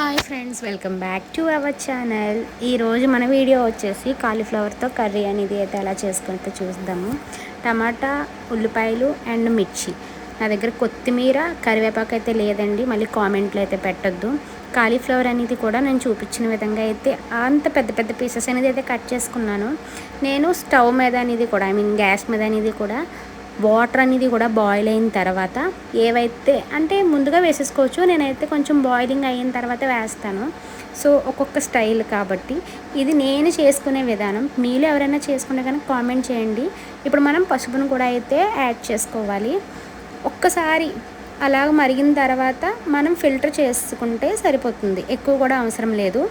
Hi friends, welcome back to our channel. ఈరోజు మన video వచ్చేసి కాలీఫ్లవర్తో కర్రీ అనేది అయితే ఎలా చేసుకుంటే చూద్దాము. టమాటా, ఉల్లిపాయలు అండ్ మిర్చి. నా దగ్గర కొత్తిమీర, కరివేపాకు అయితే లేదండి, మళ్ళీ కామెంట్లు అయితే పెట్టొద్దు. కాలీఫ్లవర్ అనేది కూడా నేను చూపించిన విధంగా అయితే అంత పెద్ద పెద్ద పీసెస్ అనేది అయితే కట్ చేసుకున్నాను. నేను స్టవ్ మీద అనేది కూడా గ్యాస్ మీద అనేది కూడా వాటర్ అనేది కూడా బాయిల్ అయిన తర్వాత ఏవైతే అంటే ముందుగా వేసేసుకోవచ్చు, నేనైతే కొంచెం బాయిలింగ్ అయిన తర్వాత వేస్తాను. సో ఒక్కొక్క స్టైల్ కాబట్టి ఇది నేను చేసుకునే విధానం. మీరు ఎవరైనా చేసుకుంటే కనుక కామెంట్ చేయండి. ఇప్పుడు మనం పసుపును కూడా అయితే యాడ్ చేసుకోవాలి. ఒక్కసారి అలాగ మరిగిన తర్వాత మనం ఫిల్టర్ చేసుకుంటే సరిపోతుంది, ఎక్కువ కూడా అవసరం లేదు.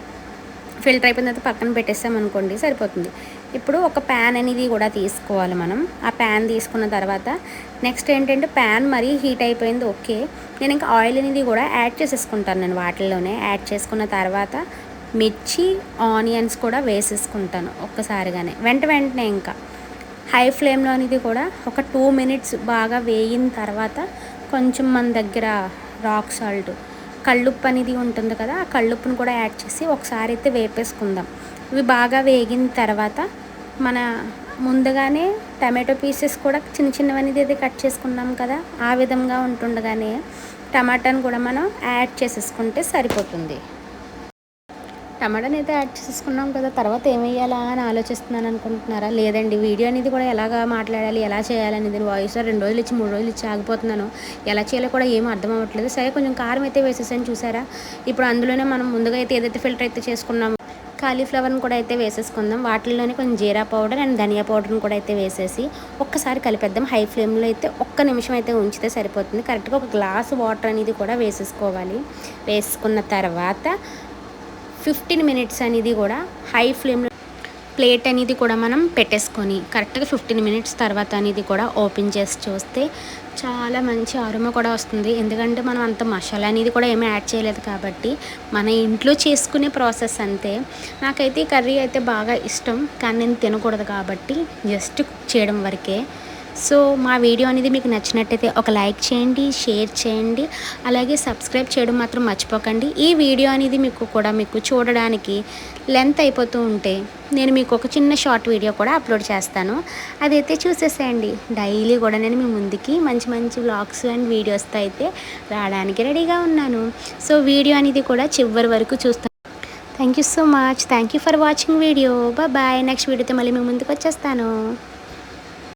ఫిల్టర్ అయిపోయిన తర్వాత పక్కన పెట్టేస్తామనుకోండి సరిపోతుంది. ఇప్పుడు ఒక ప్యాన్ అనేది కూడా తీసుకోవాలి మనం. ఆ ప్యాన్ తీసుకున్న తర్వాత నెక్స్ట్ ఏంటంటే ప్యాన్ మరీ హీట్ అయిపోయింది, ఓకే. నేను ఇంకా ఆయిల్ అనేది కూడా యాడ్ చేసేసుకుంటాను. నేను వాటిల్లోనే యాడ్ చేసుకున్న తర్వాత మిర్చి, ఆనియన్స్ కూడా వేసేసుకుంటాను ఒక్కసారిగానే వెంటనే. ఇంకా హై ఫ్లేమ్లో అనేది కూడా ఒక 2 minutes బాగా వేగిన తర్వాత కొంచెం మన దగ్గర రాక్ సాల్ట్, కళ్ళుప్పు అనేది ఉంటుంది కదా, ఆ కళ్ళుప్పును కూడా యాడ్ చేసి ఒకసారి అయితే వేపేసుకుందాం. ఇవి బాగా వేగిన తర్వాత మన ముందుగానే టమాటో పీసెస్ కూడా చిన్న చిన్నవనేది అయితే కట్ చేసుకున్నాం కదా, ఆ విధంగా ఉంటుండగానే టమాటాను కూడా మనం యాడ్ చేసేసుకుంటే సరిపోతుంది. టమాటాని అయితే యాడ్ చేసుకున్నాం కదా, తర్వాత ఏం వేయాలా అని ఆలోచిస్తున్నాను అనుకుంటున్నారా? లేదండి, వీడియో అనేది కూడా ఎలాగా మాట్లాడాలి, ఎలా చేయాలనేది వాయిస్ 2 రోజులు ఇచ్చి 3 రోజులు ఇచ్చి ఆగిపోతున్నాను. ఎలా చేయాలో కూడా ఏం అర్థం అవ్వట్లేదు. సరే కొంచెం కారం అయితే వేసేసాను చూసారా. ఇప్పుడు అందులోనే మనం ముందుగా అయితే ఏదైతే ఫిల్టర్ అయితే చేసుకున్నామో కాలీఫ్లవర్ని కూడా అయితే వేసేసుకుందాం. వాటిల్లోనే కొంచెం జీరా పౌడర్ అండ్ ధనియా పౌడర్ని కూడా అయితే వేసేసి ఒక్కసారి కలిపేద్దాం. హై ఫ్లేమ్లో అయితే ఒక్క నిమిషం అయితే ఉంచితే సరిపోతుంది. కరెక్ట్గా ఒక గ్లాస్ వాటర్ అనేది కూడా వేసేసుకోవాలి. వేసుకున్న తర్వాత 15 minutes అనేది కూడా హై ఫ్లేమ్లో ప్లేట్ అనేది కూడా మనం పెట్టేసుకొని కరెక్ట్గా 15 minutes తర్వాత అనేది కూడా ఓపెన్ చేసి చూస్తే చాలా మంచి అరోమా కూడా వస్తుంది. ఎందుకంటే మనం అంత మసాలా అనేది కూడా ఏమీ యాడ్ చేయలేదు కాబట్టి మన ఇంట్లో చేసుకునే ప్రాసెస్ అంతే. నాకైతే ఈ కర్రీ అయితే బాగా ఇష్టం, కానీ నేను తినకూడదు కాబట్టి జస్ట్ కుక్ చేయడం వరకే. సో మా వీడియో అనేది మీకు నచ్చినట్టయితే ఒక లైక్ చేయండి, షేర్ చేయండి, అలాగే సబ్స్క్రైబ్ చేయడం మాత్రం మర్చిపోకండి. ఈ వీడియో అనేది మీకు చూడడానికి లెంత్ అయిపోతూ ఉంటే నేను మీకు ఒక చిన్న షార్ట్ వీడియో కూడా అప్లోడ్ చేస్తాను, అదైతే చూసేసేయండి. డైలీ కూడా నేను మీ ముందుకి మంచి మంచి వ్లాగ్స్ అండ్ వీడియోస్తో అయితే రావడానికి రెడీగా ఉన్నాను. సో వీడియో అనేది కూడా చివరి వరకు చూస్తాను. Thank you so much. Thank you for watching video. Bye. Next వీడియోతో మళ్ళీ మీ ముందుకు వచ్చేస్తాను.